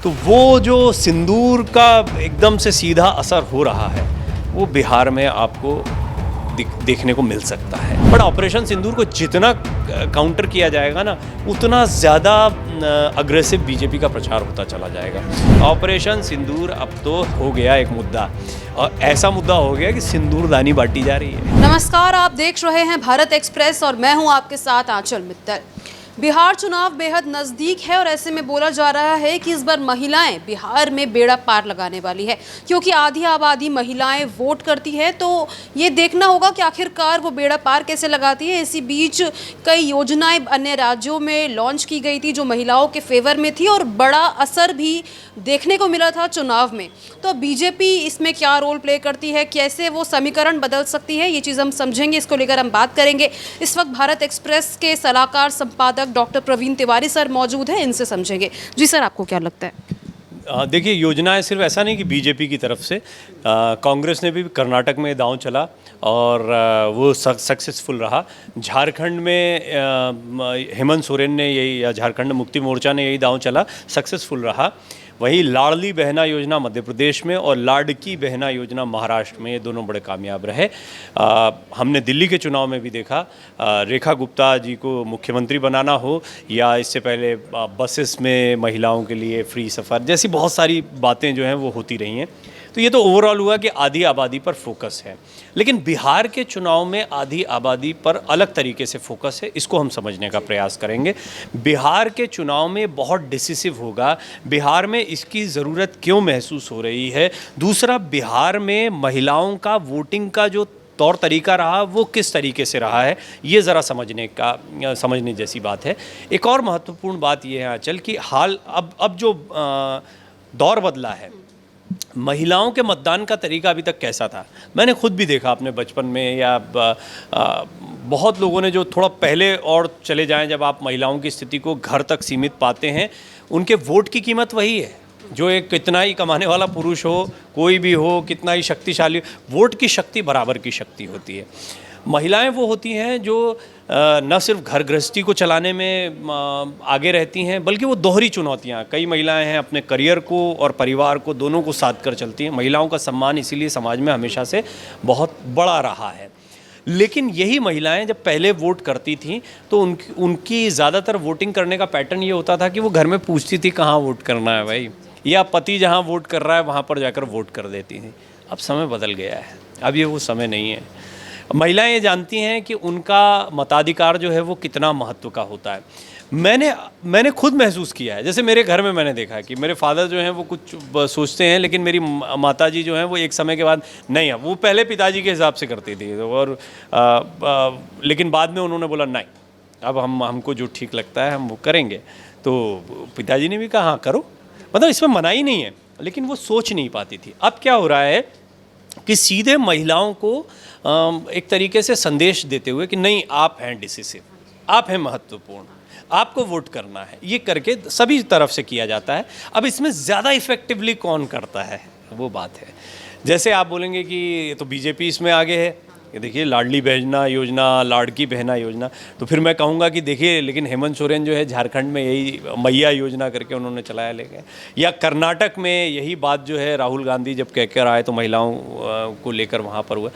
तो वो जो सिंदूर का एकदम से सीधा असर हो रहा है वो बिहार में आपको देखने को मिल सकता है। बट ऑपरेशन सिंदूर को जितना काउंटर किया जाएगा ना, उतना ज़्यादा अग्रेसिव बीजेपी का प्रचार होता चला जाएगा। ऑपरेशन सिंदूर अब तो हो गया एक मुद्दा, और ऐसा मुद्दा हो गया कि सिंदूरदानी बांटी जा रही है। नमस्कार, आप देख रहे हैं भारत एक्सप्रेस और मैं हूं आपके साथ आंचल मित्तल। बिहार चुनाव बेहद नज़दीक है और ऐसे में बोला जा रहा है कि इस बार महिलाएं बिहार में बेड़ा पार लगाने वाली है, क्योंकि आधी आबादी महिलाएं वोट करती है। तो ये देखना होगा कि आखिरकार वो बेड़ा पार कैसे लगाती है। इसी बीच कई योजनाएं अन्य राज्यों में लॉन्च की गई थी जो महिलाओं के फेवर में थी और बड़ा असर भी देखने को मिला था चुनाव में। तो बीजेपी इसमें क्या रोल प्ले करती है, कैसे वो समीकरण बदल सकती है, ये चीज़ हम समझेंगे। इसको लेकर हम बात करेंगे। इस वक्त भारत एक्सप्रेस के सलाहकार संपादक डॉक्टर प्रवीण तिवारी सर मौजूद हैं, इनसे समझेंगे। जी सर, आपको क्या लगता है? देखिए, योजनाएं सिर्फ ऐसा नहीं कि बीजेपी की तरफ से, कांग्रेस ने भी कर्नाटक में दांव चला और वो सक्सेसफुल रहा। झारखंड में हेमंत सोरेन ने यही, या झारखंड मुक्ति मोर्चा ने यही दांव चला, सक्सेसफुल रहा। वहीं लाडली बहना योजना मध्य प्रदेश में और लाडकी बहना योजना महाराष्ट्र में, ये दोनों बड़े कामयाब रहे। हमने दिल्ली के चुनाव में भी देखा, रेखा गुप्ता जी को मुख्यमंत्री बनाना हो या इससे पहले बसेस में महिलाओं के लिए फ्री सफ़र जैसी बहुत सारी बातें जो हैं वो होती रही हैं। तो ये तो ओवरऑल हुआ कि आधी आबादी पर फोकस है, लेकिन बिहार के चुनाव में आधी आबादी पर अलग तरीके से फोकस है। इसको हम समझने का प्रयास करेंगे। बिहार के चुनाव में बहुत डिसिसिव होगा, बिहार में इसकी ज़रूरत क्यों महसूस हो रही है। दूसरा, बिहार में महिलाओं का वोटिंग का जो तौर तरीका रहा वो किस तरीके से रहा है, ये ज़रा समझने जैसी बात है। एक और महत्वपूर्ण बात ये है आंचल कि अब जो दौर बदला है, महिलाओं के मतदान का तरीका अभी तक कैसा था, मैंने खुद भी देखा अपने बचपन में, या बहुत लोगों ने जो थोड़ा पहले और चले जाएं, जब आप महिलाओं की स्थिति को घर तक सीमित पाते हैं, उनके वोट की कीमत वही है जो एक कितना ही कमाने वाला पुरुष हो, कोई भी हो, कितना ही शक्तिशाली, वोट की शक्ति बराबर की शक्ति होती है। महिलाएं वो होती हैं जो न सिर्फ घर गृहस्थी को चलाने में आगे रहती हैं, बल्कि वो दोहरी चुनौतियां, कई महिलाएं हैं अपने करियर को और परिवार को दोनों को साथ कर चलती हैं। महिलाओं का सम्मान इसीलिए समाज में हमेशा से बहुत बड़ा रहा है। लेकिन यही महिलाएं जब पहले वोट करती थीं तो उनकी ज़्यादातर वोटिंग करने का पैटर्न ये होता था कि वो घर में पूछती थी कहाँ वोट करना है भाई, या पति जहाँ वोट कर रहा है वहाँ पर जाकर वोट कर देती थी। अब समय बदल गया है, अब ये वो समय नहीं है। महिलाएं ये जानती हैं कि उनका मताधिकार जो है वो कितना महत्व का होता है। मैंने खुद महसूस किया है, जैसे मेरे घर में मैंने देखा है कि मेरे फादर जो हैं वो कुछ सोचते हैं, लेकिन मेरी माताजी जो हैं वो एक समय के बाद नहीं है, वो पहले पिताजी के हिसाब से करती थी और लेकिन बाद में उन्होंने बोला नहीं, अब हमको जो ठीक लगता है हम वो करेंगे। तो पिताजी ने भी कहा हाँ करो, मतलब इसमें मनाही नहीं है, लेकिन वो सोच नहीं पाती थी। अब क्या हो रहा है कि सीधे महिलाओं को एक तरीके से संदेश देते हुए कि नहीं, आप हैं डिसिसिव, आप हैं महत्वपूर्ण, आपको वोट करना है, ये करके सभी तरफ से किया जाता है। अब इसमें ज़्यादा इफ़ेक्टिवली कौन करता है वो बात है। जैसे आप बोलेंगे कि ये तो बीजेपी इसमें आगे है, ये देखिए लाडली बहना योजना, लाड़की बहना योजना, तो फिर मैं कहूँगा कि देखिए लेकिन हेमंत सोरेन जो है झारखंड में यही मैया योजना करके उन्होंने चलाया लेके, या कर्नाटक में यही बात जो है राहुल गांधी जब कहकर आए तो महिलाओं को लेकर वहाँ पर हुआ।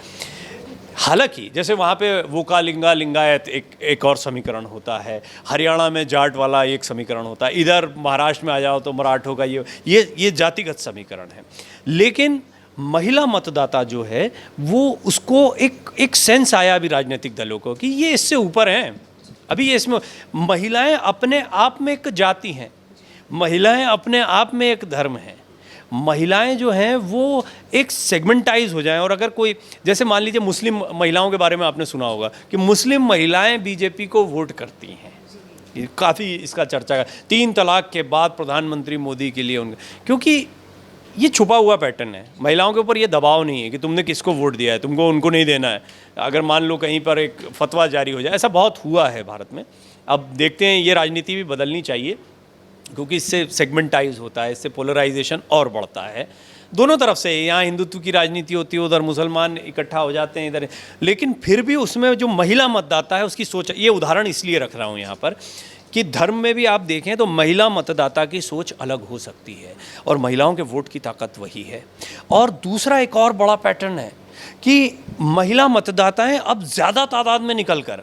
हालांकि जैसे वहाँ पे वोका लिंगा लिंगायत एक और समीकरण होता है, हरियाणा में जाट वाला एक समीकरण होता है, इधर महाराष्ट्र में आ जाओ तो मराठों का ये जातिगत समीकरण है। लेकिन महिला मतदाता जो है वो उसको एक सेंस आया अभी राजनीतिक दलों को कि ये इससे ऊपर हैं। अभी ये इसमें महिलाएं अपने आप में एक जाति हैं, महिलाएं अपने आप में एक धर्म हैं, महिलाएं जो हैं वो एक सेगमेंटाइज हो जाएं। और अगर कोई, जैसे मान लीजिए मुस्लिम महिलाओं के बारे में आपने सुना होगा कि मुस्लिम महिलाएं बीजेपी को वोट करती हैं, काफ़ी इसका चर्चा है। 3 तलाक के बाद प्रधानमंत्री मोदी के लिए उनका, क्योंकि ये छुपा हुआ पैटर्न है, महिलाओं के ऊपर ये दबाव नहीं है कि तुमने किसको वोट दिया है, तुमको उनको नहीं देना है। अगर मान लो कहीं पर एक फतवा जारी हो जाए, ऐसा बहुत हुआ है भारत में। अब देखते हैं, ये राजनीति भी बदलनी चाहिए, क्योंकि इससे सेगमेंटाइज होता है, इससे पोलराइजेशन और बढ़ता है दोनों तरफ से। यहाँ हिंदुत्व की राजनीति होती है, उधर मुसलमान इकट्ठा हो जाते हैं इधर, लेकिन फिर भी उसमें जो महिला मतदाता है उसकी सोच, ये उदाहरण इसलिए रख रहा हूँ यहाँ पर कि धर्म में भी आप देखें तो महिला मतदाता की सोच अलग हो सकती है और महिलाओं के वोट की ताकत वही है। और दूसरा एक और बड़ा पैटर्न है कि महिला मतदाताएं अब ज़्यादा तादाद में निकल कर,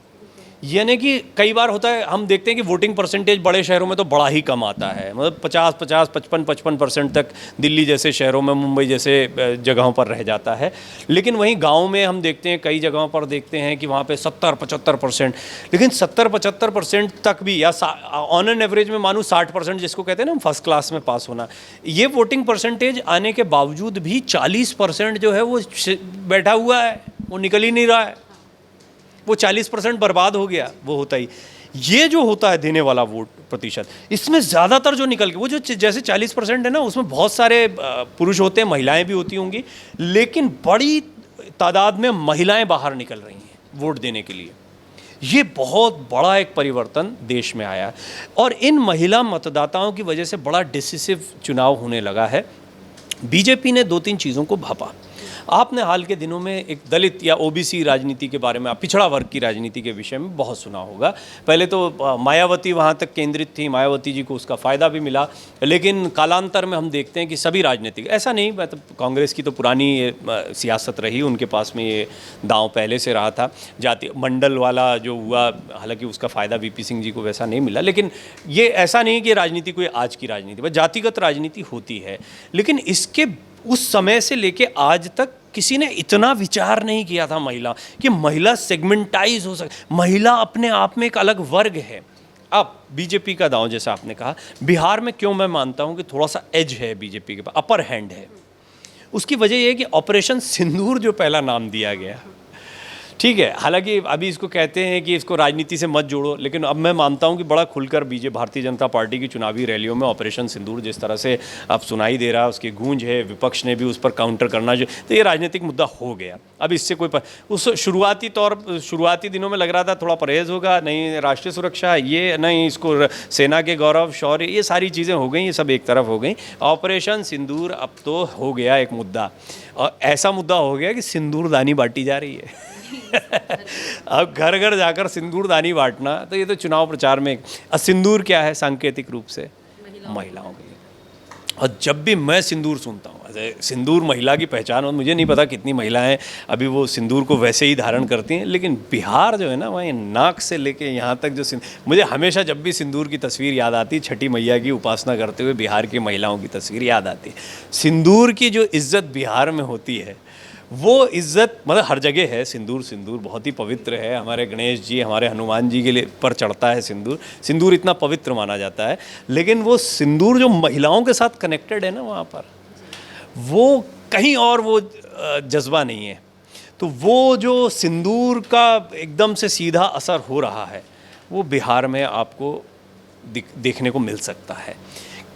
यानी कि कई बार होता है हम देखते हैं कि वोटिंग परसेंटेज बड़े शहरों में तो बड़ा ही कम आता है, मतलब 50-50, 55% तक दिल्ली जैसे शहरों में, मुंबई जैसे जगहों पर रह जाता है। लेकिन वहीं गांव में हम देखते हैं, कई जगहों पर देखते हैं कि वहाँ पे 70-75%, लेकिन 70-75% तक भी, या ऑन एन एवरेज में मानूँ 60% जिसको कहते हैं ना फर्स्ट क्लास में पास होना, ये वोटिंग परसेंटेज आने के बावजूद भी 40% जो है वो बैठा हुआ है, वो निकल ही नहीं रहा है, वो 40% बर्बाद हो गया। वो होता ही, ये जो होता है देने वाला वोट प्रतिशत, इसमें ज़्यादातर जो निकल के, वो जो जैसे 40% है ना, उसमें बहुत सारे पुरुष होते हैं, महिलाएं भी होती होंगी, लेकिन बड़ी तादाद में महिलाएं बाहर निकल रही हैं वोट देने के लिए। ये बहुत बड़ा एक परिवर्तन देश में आया और इन महिला मतदाताओं की वजह से बड़ा डिसिसिव चुनाव होने लगा है। बीजेपी ने 2-3 चीज़ों को भापा। आपने हाल के दिनों में एक दलित या ओबीसी राजनीति के बारे में, पिछड़ा वर्ग की राजनीति के विषय में बहुत सुना होगा। पहले तो मायावती वहाँ तक केंद्रित थी, मायावती जी को उसका फ़ायदा भी मिला, लेकिन कालांतर में हम देखते हैं कि सभी राजनीतिक, ऐसा नहीं, मतलब कांग्रेस की तो पुरानी सियासत रही, उनके पास में ये दांव पहले से रहा था। जाति मंडल वाला जो हुआ, हालांकि उसका फ़ायदा वीपी सिंह जी को वैसा नहीं मिला, लेकिन ये ऐसा नहीं कि राजनीति कोई आज की राजनीति, बस जातिगत राजनीति होती है। लेकिन इसके उस समय से लेके आज तक किसी ने इतना विचार नहीं किया था महिला, कि महिला सेगमेंटाइज हो सके, महिला अपने आप में एक अलग वर्ग है। अब बीजेपी का दांव, जैसा आपने कहा, बिहार में क्यों मैं मानता हूं कि थोड़ा सा एज है बीजेपी के पास, अपर हैंड है, उसकी वजह यह है कि ऑपरेशन सिंदूर जो पहला नाम दिया गया, ठीक है, हालांकि अभी इसको कहते हैं कि इसको राजनीति से मत जोड़ो, लेकिन अब मैं मानता हूं कि बड़ा खुलकर भारतीय जनता पार्टी की चुनावी रैलियों में ऑपरेशन सिंदूर जिस तरह से अब सुनाई दे रहा है, उसकी गूंज है, विपक्ष ने भी उस पर काउंटर करना, जो तो ये राजनीतिक मुद्दा हो गया। अब इससे कोई उस शुरुआती दिनों में लग रहा था थोड़ा परहेज़ होगा, नहीं राष्ट्रीय सुरक्षा, ये नहीं, इसको सेना के गौरव, शौर्य, ये सारी चीज़ें हो गई, ये सब एक तरफ हो गई। ऑपरेशन सिंदूर अब तो हो गया एक मुद्दा, और ऐसा मुद्दा हो गया कि सिंदूरदानी बांटी जा रही है। अब घर घर जाकर सिंदूरदानी बांटना, तो ये तो चुनाव प्रचार में। सिंदूर क्या है सांकेतिक रूप से? महिलाओं के लिए। और जब भी मैं सिंदूर सुनता हूँ, सिंदूर महिला की पहचान, और मुझे नहीं पता कितनी महिलाएं अभी वो सिंदूर को वैसे ही धारण करती हैं, लेकिन बिहार जो है ना, वहाँ नाक से लेके यहाँ तक जो मुझे हमेशा जब भी सिंदूर की तस्वीर याद आती, छठी मैया की उपासना करते हुए बिहार की महिलाओं की तस्वीर याद आती है। सिंदूर की जो इज्जत बिहार में होती है, वो इज्जत मतलब हर जगह है। सिंदूर बहुत ही पवित्र है, हमारे गणेश जी, हमारे हनुमान जी के लिए पर चढ़ता है सिंदूर इतना पवित्र माना जाता है। लेकिन वो सिंदूर जो महिलाओं के साथ कनेक्टेड है ना, वहाँ पर वो कहीं और वो जज्बा नहीं है। तो वो जो सिंदूर का एकदम से सीधा असर हो रहा है, वो बिहार में आपको देखने को मिल सकता है।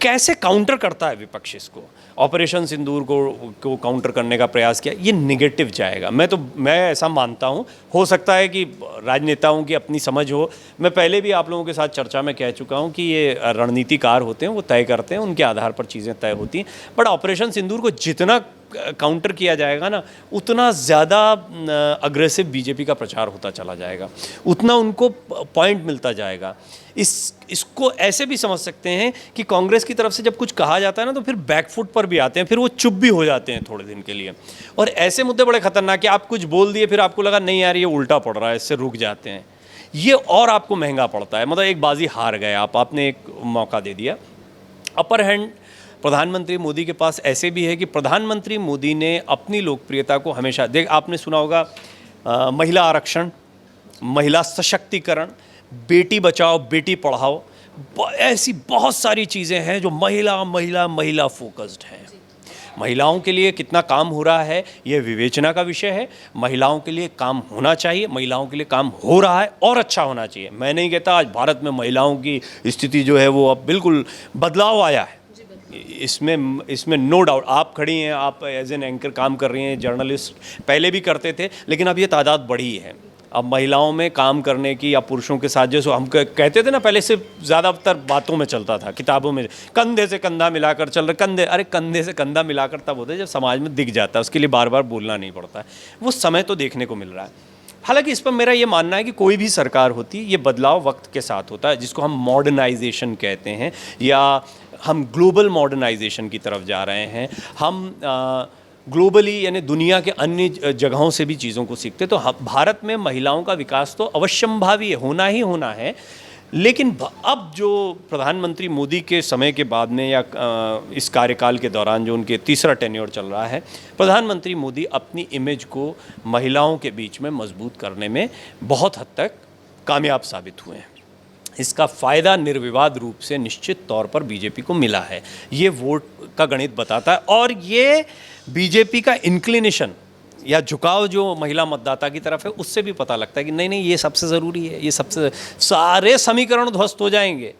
कैसे काउंटर करता है विपक्ष इसको? ऑपरेशन सिंदूर को काउंटर करने का प्रयास किया, ये नेगेटिव जाएगा। मैं ऐसा मानता हूँ, हो सकता है कि राजनेताओं की अपनी समझ हो। मैं पहले भी आप लोगों के साथ चर्चा में कह चुका हूँ कि ये रणनीतिकार होते हैं, वो तय करते हैं, उनके आधार पर चीज़ें तय होती हैं। बट ऑपरेशन सिंदूर को जितना काउंटर किया जाएगा ना, उतना ज़्यादा अग्रेसिव बीजेपी का प्रचार होता चला जाएगा, उतना उनको पॉइंट मिलता जाएगा। इसको ऐसे भी समझ सकते हैं कि कांग्रेस की तरफ से जब कुछ कहा जाता है ना, तो फिर बैकफुट पर भी आते हैं, फिर वो चुप भी हो जाते हैं थोड़े दिन के लिए। और ऐसे मुद्दे बड़े खतरनाक है, आप कुछ बोल दिए, फिर आपको लगा नहीं यार ये उल्टा पड़ रहा है, इससे रुक जाते हैं। ये और आपको महंगा पड़ता है, मतलब एक बाजी हार गए आपने एक मौका दे दिया। अपर हैंड प्रधानमंत्री मोदी के पास ऐसे भी है कि प्रधानमंत्री मोदी ने अपनी लोकप्रियता को हमेशा आपने सुना होगा महिला आरक्षण, महिला सशक्तिकरण, बेटी बचाओ बेटी पढ़ाओ, ऐसी बहुत सारी चीज़ें हैं जो महिला फोकस्ड हैं। महिलाओं के लिए कितना काम हो रहा है यह विवेचना का विषय है। महिलाओं के लिए काम होना चाहिए, महिलाओं के लिए काम हो रहा है और अच्छा होना चाहिए। मैं नहीं कहता आज भारत में महिलाओं की स्थिति जो है वो अब बिल्कुल बदलाव आया है, इसमें नो डाउट। आप खड़ी हैं, आप एज एन एंकर काम कर रही हैं, जर्नलिस्ट पहले भी करते थे, लेकिन अब ये तादाद बढ़ी है। अब महिलाओं में काम करने की, या पुरुषों के साथ, जैसे हम कहते थे ना पहले, से ज़्यादातर बातों में चलता था, किताबों में कंधे से कंधा मिलाकर चल रहे, कंधे से कंधा मिलाकर तब होता है जब समाज में दिख जाता है, उसके लिए बार बार बोलना नहीं पड़ता है। वो समय तो देखने को मिल रहा है। हालांकि इस पर मेरा ये मानना है कि कोई भी सरकार होती है, ये बदलाव वक्त के साथ होता है, जिसको हम मॉडर्नाइजेशन कहते हैं, या हम ग्लोबल मॉडर्नाइजेशन की तरफ जा रहे हैं। हम ग्लोबली यानी दुनिया के अन्य जगहों से भी चीज़ों को सीखते। तो भारत में महिलाओं का विकास तो अवश्यंभावी है, होना ही होना है। लेकिन अब जो प्रधानमंत्री मोदी के समय के बाद में, या इस कार्यकाल के दौरान जो उनके तीसरा टेन्योर चल रहा है, प्रधानमंत्री मोदी अपनी इमेज को महिलाओं के बीच में मजबूत करने में बहुत हद तक कामयाब साबित हुए हैं। इसका फ़ायदा निर्विवाद रूप से निश्चित तौर पर बीजेपी को मिला है, ये वोट का गणित बताता है। और ये बीजेपी का इंक्लिनेशन या झुकाव जो महिला मतदाता की तरफ है, उससे भी पता लगता है कि नहीं नहीं, ये सबसे ज़रूरी है, ये सबसे, सारे समीकरण ध्वस्त हो जाएंगे।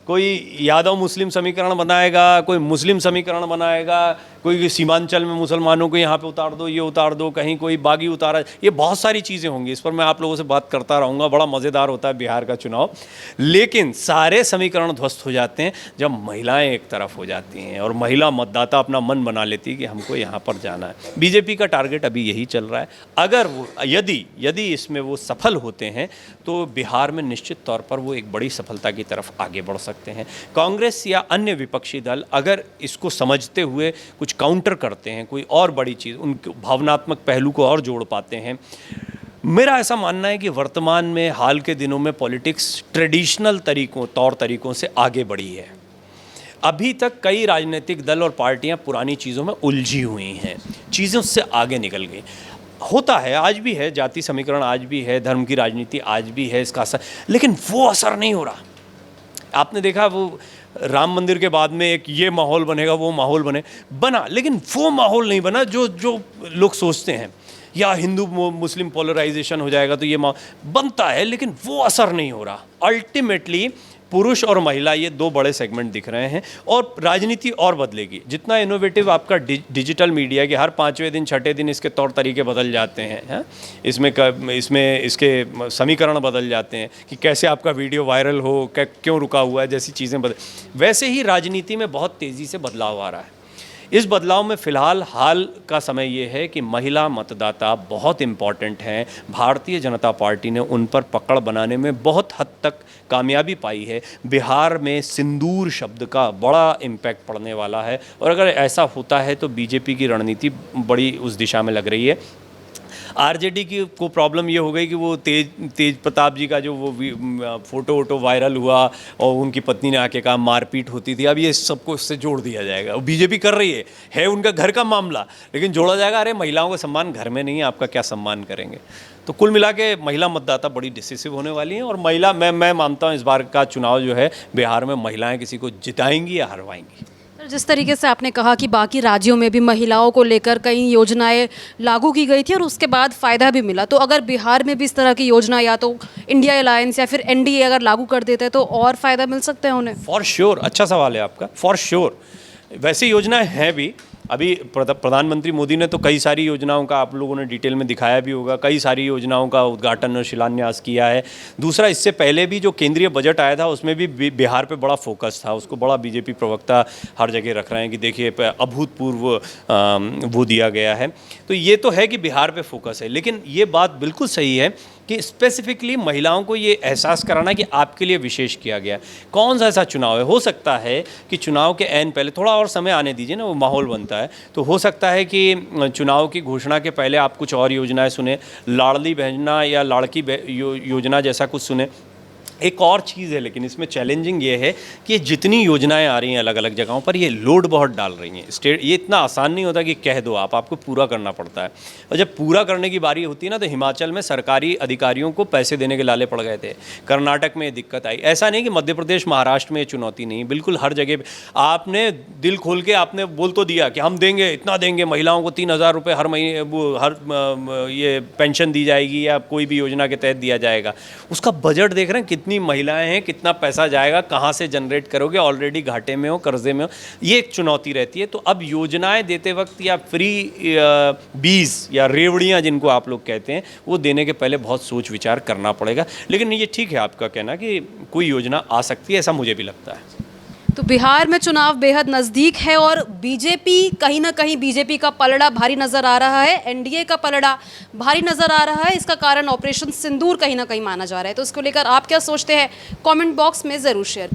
कोई यादव मुस्लिम समीकरण बनाएगा, कोई मुस्लिम समीकरण बनाएगा, कोई सीमांचल में मुसलमानों को यहाँ पे उतार दो, ये उतार दो, कहीं कोई बागी उतारा, ये बहुत सारी चीज़ें होंगी। इस पर मैं आप लोगों से बात करता रहूँगा, बड़ा मज़ेदार होता है बिहार का चुनाव। लेकिन सारे समीकरण ध्वस्त हो जाते हैं जब महिलाएं एक तरफ हो जाती हैं और महिला मतदाता अपना मन बना लेती है कि हमको यहाँ पर जाना है। बीजेपी का टारगेट अभी यही चल रहा है। अगर वो यदि इसमें वो सफल होते हैं तो बिहार में निश्चित तौर पर वो एक बड़ी सफलता की तरफ आगे बढ़ सकते हैं। कांग्रेस या अन्य विपक्षी दल अगर इसको समझते हुए कुछ काउंटर करते हैं, कोई और बड़ी चीज़, उनके भावनात्मक पहलू को और जोड़ पाते हैं। मेरा ऐसा मानना है कि वर्तमान में, हाल के दिनों में पॉलिटिक्स ट्रेडिशनल तौर तरीकों से आगे बढ़ी है। अभी तक कई राजनीतिक दल और पार्टियां पुरानी चीज़ों में उलझी हुई हैं, चीज़ों से आगे निकल गई। होता है, आज भी है, जाति समीकरण आज भी है, धर्म की राजनीति आज भी है, इसका असर, लेकिन वो असर नहीं हो रहा। आपने देखा वो राम मंदिर के बाद में एक ये माहौल बनेगा, वो माहौल बना, लेकिन वो माहौल नहीं बना जो लोग सोचते हैं। या हिंदू मुस्लिम पोलराइजेशन हो जाएगा तो ये बनता है, लेकिन वो असर नहीं हो रहा। अल्टीमेटली पुरुष और महिला, ये दो बड़े सेगमेंट दिख रहे हैं और राजनीति और बदलेगी। जितना इनोवेटिव आपका डिजिटल मीडिया के हर 5वें दिन 6ठे दिन इसके तौर तरीके बदल जाते हैं, इसमें इसके समीकरण बदल जाते हैं कि कैसे आपका वीडियो वायरल हो, क्यों रुका हुआ है, जैसी चीज़ें वैसे ही राजनीति में बहुत तेज़ी से बदलाव आ रहा है। इस बदलाव में फ़िलहाल हाल का समय ये है कि महिला मतदाता बहुत इम्पॉर्टेंट हैं। भारतीय जनता पार्टी ने उन पर पकड़ बनाने में बहुत हद तक कामयाबी पाई है। बिहार में सिंदूर शब्द का बड़ा इम्पैक्ट पड़ने वाला है और अगर ऐसा होता है तो बीजेपी की रणनीति बड़ी उस दिशा में लग रही है। आरजेडी की को प्रॉब्लम ये हो गई कि वो तेज प्रताप जी का जो वो फोटो वायरल हुआ और उनकी पत्नी ने आके कहा मारपीट होती थी, अब ये सबको इससे जोड़ दिया जाएगा। बीजेपी कर रही है उनका घर का मामला, लेकिन जोड़ा जाएगा, अरे महिलाओं का सम्मान घर में नहीं है, आपका क्या सम्मान करेंगे। तो कुल मिला के महिला मतदाता बड़ी डिसिसिव होने वाली हैं और महिला, मैं मानता हूँ इस बार का चुनाव जो है बिहार में महिलाएँ किसी को जिताएंगी या हरवाएंगी। जिस तरीके से आपने कहा कि बाकी राज्यों में भी महिलाओं को लेकर कई योजनाएं लागू की गई थी और उसके बाद फ़ायदा भी मिला, तो अगर बिहार में भी इस तरह की योजना या तो इंडिया अलायंस या फिर एनडीए अगर लागू कर देते हैं तो और फ़ायदा मिल सकता है उन्हें? फॉर श्योर, अच्छा सवाल है आपका, फॉर श्योर। वैसी योजनाएं हैं भी। अभी प्रधानमंत्री मोदी ने तो कई सारी योजनाओं का, आप लोगों ने डिटेल में दिखाया भी होगा, कई सारी योजनाओं का उद्घाटन और शिलान्यास किया है। दूसरा, इससे पहले भी जो केंद्रीय बजट आया था उसमें भी बिहार पे बड़ा फोकस था, उसको बड़ा बीजेपी प्रवक्ता हर जगह रख रहे हैं कि देखिए अभूतपूर्व वो दिया गया है। तो ये तो है कि बिहार पे फोकस है, लेकिन ये बात बिल्कुल सही है कि स्पेसिफिकली महिलाओं को ये एहसास कराना कि आपके लिए विशेष किया गया। कौन सा ऐसा चुनाव है, हो सकता है कि चुनाव के ऐन पहले, थोड़ा और समय आने दीजिए ना, वो माहौल बनता है, तो हो सकता है कि चुनाव की घोषणा के पहले आप कुछ और योजनाएं सुने, लाडली बहना या लाड़की योजना जैसा कुछ सुने। एक और चीज़ है, लेकिन इसमें चैलेंजिंग ये है कि जितनी योजनाएं आ रही हैं अलग अलग जगहों पर, ये लोड बहुत डाल रही हैं स्टेट। ये इतना आसान नहीं होता कि कह दो, आपको पूरा करना पड़ता है। और जब पूरा करने की बारी होती है ना, तो हिमाचल में सरकारी अधिकारियों को पैसे देने के लाले पड़ गए थे, कर्नाटक में ये दिक्कत आई। ऐसा नहीं कि मध्य प्रदेश महाराष्ट्र में ये चुनौती नहीं, बिल्कुल हर जगह आपने दिल खोल के आपने बोल तो दिया कि हम देंगे, इतना देंगे, महिलाओं को 3,000 रुपये हर महीने हर ये पेंशन दी जाएगी या कोई भी योजना के तहत दिया जाएगा। उसका बजट देख रहे हैं, कितनी महिलाएं हैं, कितना पैसा जाएगा, कहाँ से जनरेट करोगे, ऑलरेडी घाटे में हो, कर्जे में हो, ये एक चुनौती रहती है। तो अब योजनाएं देते वक्त या फ्री बीज या रेवड़ियाँ जिनको आप लोग कहते हैं, वो देने के पहले बहुत सोच विचार करना पड़ेगा। लेकिन ये ठीक है आपका कहना कि कोई योजना आ सकती है, ऐसा मुझे भी लगता है। तो बिहार में चुनाव बेहद नज़दीक है और बीजेपी कहीं ना कहीं बीजेपी का पलड़ा भारी नज़र आ रहा है, एनडीए का पलड़ा भारी नज़र आ रहा है। इसका कारण ऑपरेशन सिंदूर कहीं ना कहीं माना जा रहा है। तो इसको लेकर आप क्या सोचते हैं, कमेंट बॉक्स में ज़रूर शेयर करें।